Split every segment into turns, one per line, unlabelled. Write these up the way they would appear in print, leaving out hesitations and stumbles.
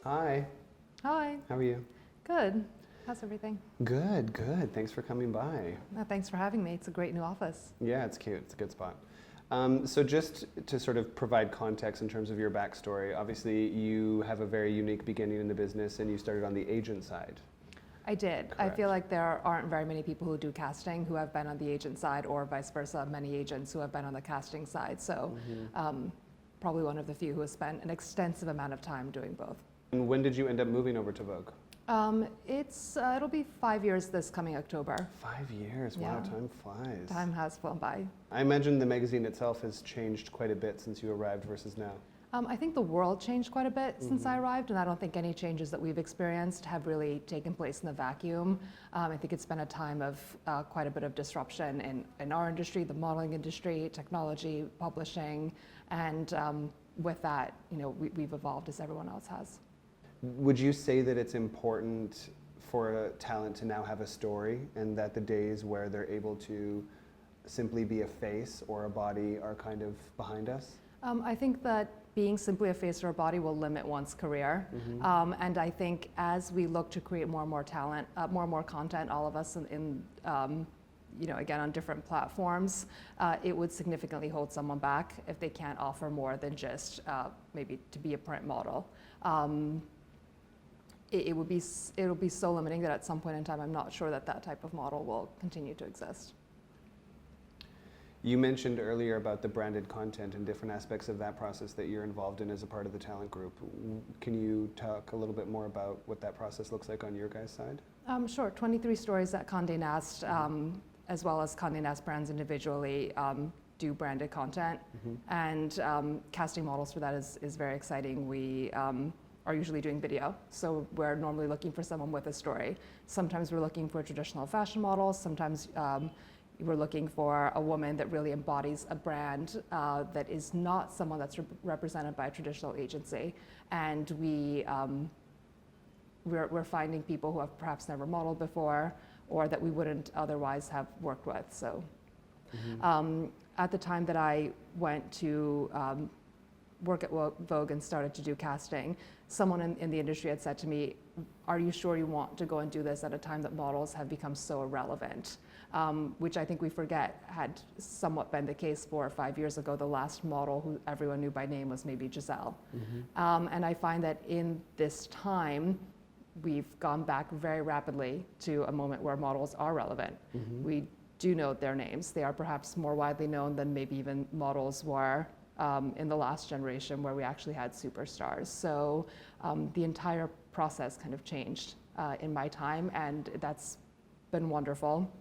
Hi.
Hi.
How are you?
Good. How's everything?
Good, good. Thanks for coming by.
Thanks for having me. It's a great new office.
Yeah, it's cute. It's a good spot. So just to sort of provide context in terms of your backstory, obviously you have a very unique beginning in the business and you started on the agent side.
I did.
Correct.
I feel like there aren't very many people who do casting who have been on the agent side, or vice versa, many agents who have been on the casting side. So probably one of the few who has spent an extensive amount of time doing both.
And when did you end up moving over to Vogue?
It'll be 5 years this coming October.
5 years, wow,
Yeah.
time flies.
Time has flown by.
I imagine the magazine itself has changed quite a bit since you arrived versus now.
I think the world changed quite a bit since I arrived, and I don't think any changes that we've experienced have really taken place in the vacuum. I think it's been a time of quite a bit of disruption in our industry, the modeling industry, technology, publishing, and with that, we've evolved as everyone else has.
Would you say that it's important for a talent to now have a story, and that the days where they're able to simply be a face or a body are kind of behind us?
I think that being simply a face or a body will limit one's career. And I think as we look to create more and more talent, more and more content, all of us again, on different platforms, it would significantly hold someone back if they can't offer more than just maybe to be a print model. It'll be so limiting that at some point in time, I'm not sure that type of model will continue to exist.
You mentioned earlier about the branded content and different aspects of that process that you're involved in as a part of the talent group. Can you talk a little bit more about what that process looks like on your guys' side?
Sure. 23 stories at Condé Nast, as well as Condé Nast brands individually, do branded content. And casting models for that is very exciting. We are usually doing video. So we're normally looking for someone with a story. Sometimes we're looking for traditional fashion models. Sometimes we're looking for a woman that really embodies a brand that is not someone that's represented by a traditional agency. And we're finding people who have perhaps never modeled before, or that we wouldn't otherwise have worked with. So at the time that I went to work at Vogue and started to do casting, someone in the industry had said to me, "Are you sure you want to go and do this at a time that models have become so irrelevant?" Which I think we forget had somewhat been the case 4 or 5 years ago. The last model who everyone knew by name was maybe Giselle. And I find that in this time, we've gone back very rapidly to a moment where models are relevant. We do know their names. They are perhaps more widely known than maybe even models were in the last generation, where we actually had superstars. So the entire process kind of changed in my time, and that's been wonderful.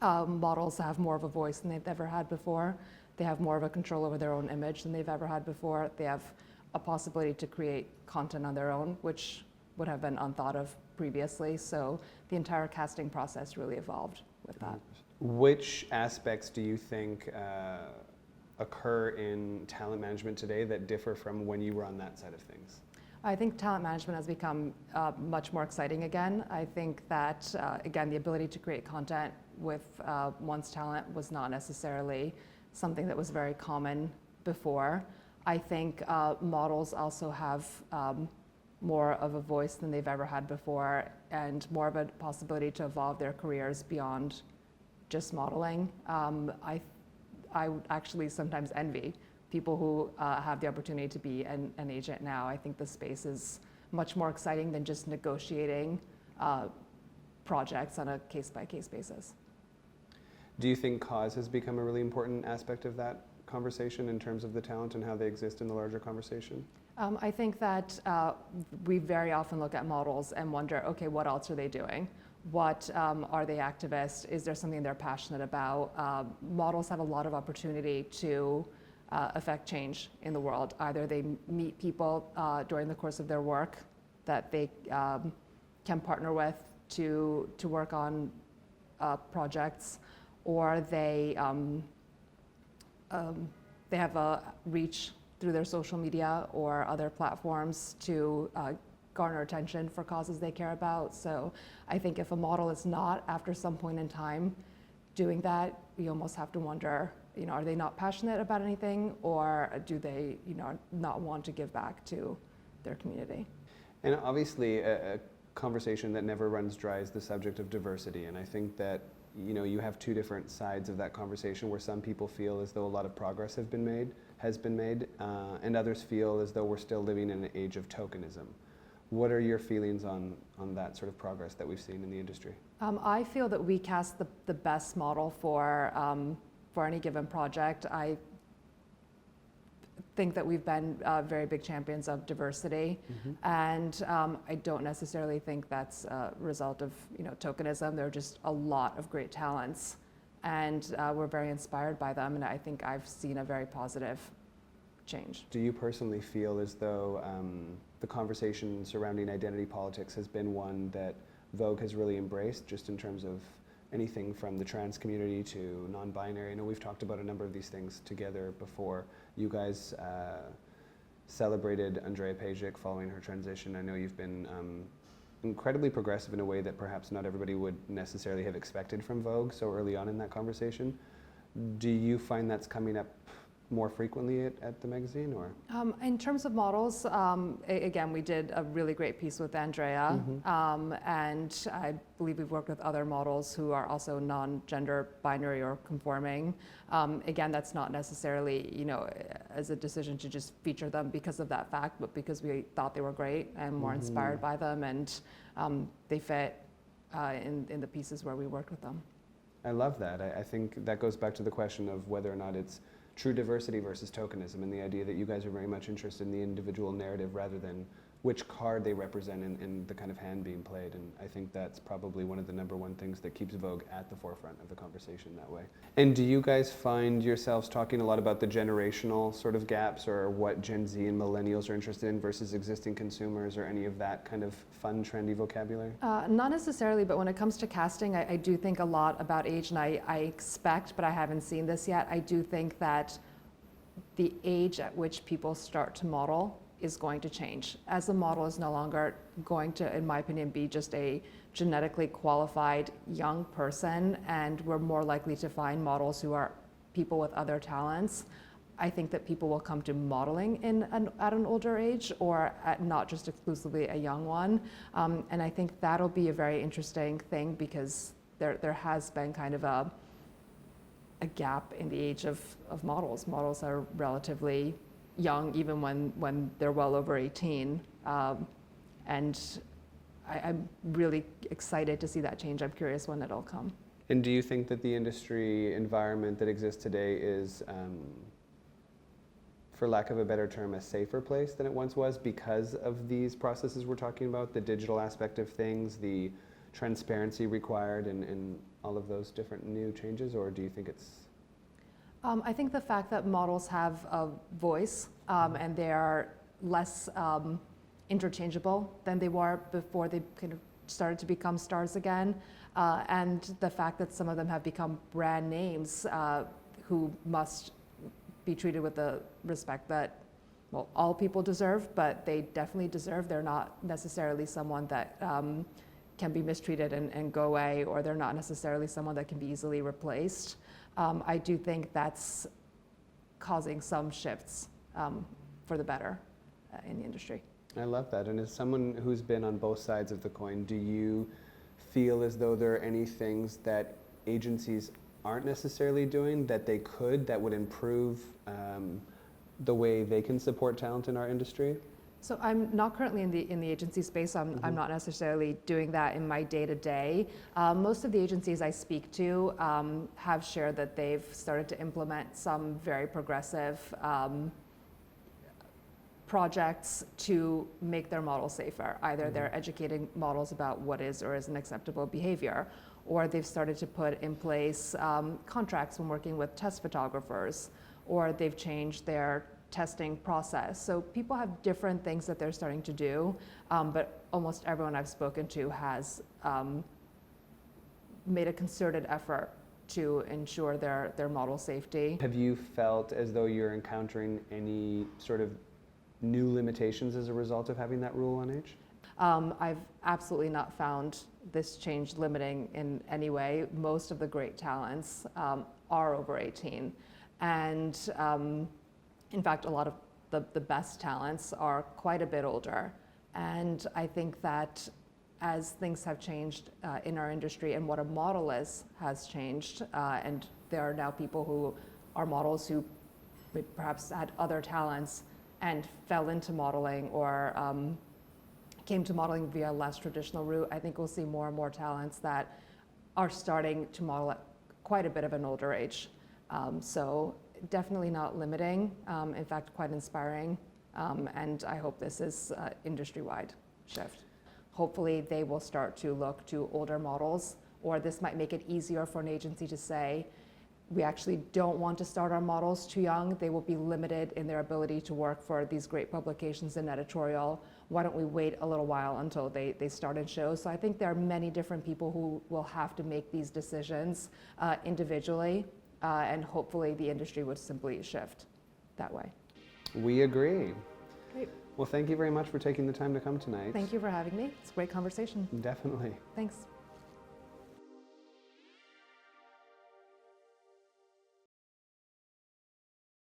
Models have more of a voice than they've ever had before. They have more of a control over their own image than they've ever had before. They have a possibility to create content on their own, which would have been unthought of previously. So the entire casting process really evolved with that.
Which aspects do you think occur in talent management today that differ from when you were on that side of things?
I think talent management has become much more exciting again. I think that, again, the ability to create content with one's talent was not necessarily something that was very common before. I think models also have more of a voice than they've ever had before, and more of a possibility to evolve their careers beyond just modeling. I actually sometimes envy people who have the opportunity to be an agent now. I think the space is much more exciting than just negotiating projects on a case-by-case basis.
Do you think cause has become a really important aspect of that conversation in terms of the talent and how they exist in the larger conversation?
I think that we very often look at models and wonder, okay, what else are they doing? What are they activists? Is there something they're passionate about? Models have a lot of opportunity to affect change in the world. Either they meet people during the course of their work that they can partner with to work on projects, or they have a reach through their social media or other platforms to garner attention for causes they care about. So I think if a model is not, after some point in time, doing that, you almost have to wonder, are they not passionate about anything, or do they, not want to give back to their community?
And obviously, a conversation that never runs dry is the subject of diversity. And I think that you have two different sides of that conversation, where some people feel as though a lot of progress has been made, and others feel as though we're still living in an age of tokenism. What are your feelings on that sort of progress that we've seen in the industry?
I feel that we cast the best model for any given project. I think that we've been very big champions of diversity, and I don't necessarily think that's a result of tokenism. There are just a lot of great talents, and we're very inspired by them, and I think I've seen a very positive change.
Do you personally feel as though the conversation surrounding identity politics has been one that Vogue has really embraced, just in terms of anything from the trans community to non-binary? I know we've talked about a number of these things together before. You guys celebrated Andrea Pejic following her transition. I know you've been incredibly progressive in a way that perhaps not everybody would necessarily have expected from Vogue so early on in that conversation. Do you find that's coming up more frequently at the magazine, or?
In terms of models, again, we did a really great piece with Andrea, and I believe we've worked with other models who are also non-gender binary or conforming. Again, that's not necessarily, as a decision to just feature them because of that fact, but because we thought they were great and were inspired by them, and they fit in the pieces where we worked with them.
I love that. I think that goes back to the question of whether or not it's true diversity versus tokenism, and the idea that you guys are very much interested in the individual narrative rather than which card they represent in the kind of hand being played. And I think that's probably one of the number one things that keeps Vogue at the forefront of the conversation that way. And do you guys find yourselves talking a lot about the generational sort of gaps, or what Gen Z and millennials are interested in versus existing consumers, or any of that kind of fun, trendy vocabulary?
Not necessarily, but when it comes to casting, I do think a lot about age, and I expect, but I haven't seen this yet, I do think that the age at which people start to model is going to change, as a model is no longer going to, in my opinion, be just a genetically qualified young person, and we're more likely to find models who are people with other talents. I think that people will come to modeling at an older age, or at not just exclusively a young one, and I think that'll be a very interesting thing, because there has been kind of a gap in the age of models. Models are relatively young, even when they're well over 18. And I'm really excited to see that change. I'm curious when it'll come.
And do you think that the industry environment that exists today is, for lack of a better term, a safer place than it once was because of these processes we're talking about, the digital aspect of things, the transparency required, and all of those different new changes, or do you think it's?
I think the fact that models have a voice, and they are less interchangeable than they were before they kind of started to become stars again, and the fact that some of them have become brand names who must be treated with the respect that, well, all people deserve, but they definitely deserve. They're not necessarily someone that can be mistreated and go away, or they're not necessarily someone that can be easily replaced. I do think that's causing some shifts for the better in the industry.
I love that. And as someone who's been on both sides of the coin, do you feel as though there are any things that agencies aren't necessarily doing that they could, that would improve the way they can support talent in our industry?
So I'm not currently in the agency space. I'm not necessarily doing that in my day-to-day. Most of the agencies I speak to have shared that they've started to implement some very progressive projects to make their models safer. Either they're educating models about what is or isn't acceptable behavior, or they've started to put in place contracts when working with test photographers, or they've changed their testing process. So people have different things that they're starting to do, but almost everyone I've spoken to has made a concerted effort to ensure their model safety.
Have you felt as though you're encountering any sort of new limitations as a result of having that rule on age?
I've absolutely not found this change limiting in any way. Most of the great talents are over 18, and in fact, a lot of the best talents are quite a bit older. And I think that as things have changed in our industry and what a model is has changed, and there are now people who are models who perhaps had other talents and fell into modeling or came to modeling via a less traditional route. I think we'll see more and more talents that are starting to model at quite a bit of an older age. So definitely not limiting, in fact, quite inspiring. And I hope this is an industry-wide shift. Hopefully they will start to look to older models, or this might make it easier for an agency to say, we actually don't want to start our models too young. They will be limited in their ability to work for these great publications in editorial. Why don't we wait a little while until they start in shows? So I think there are many different people who will have to make these decisions individually, and hopefully the industry would simply shift that way.
We agree.
Great.
Well, thank you very much for taking the time to come tonight.
Thank you for having me. It's a great conversation.
Definitely.
Thanks.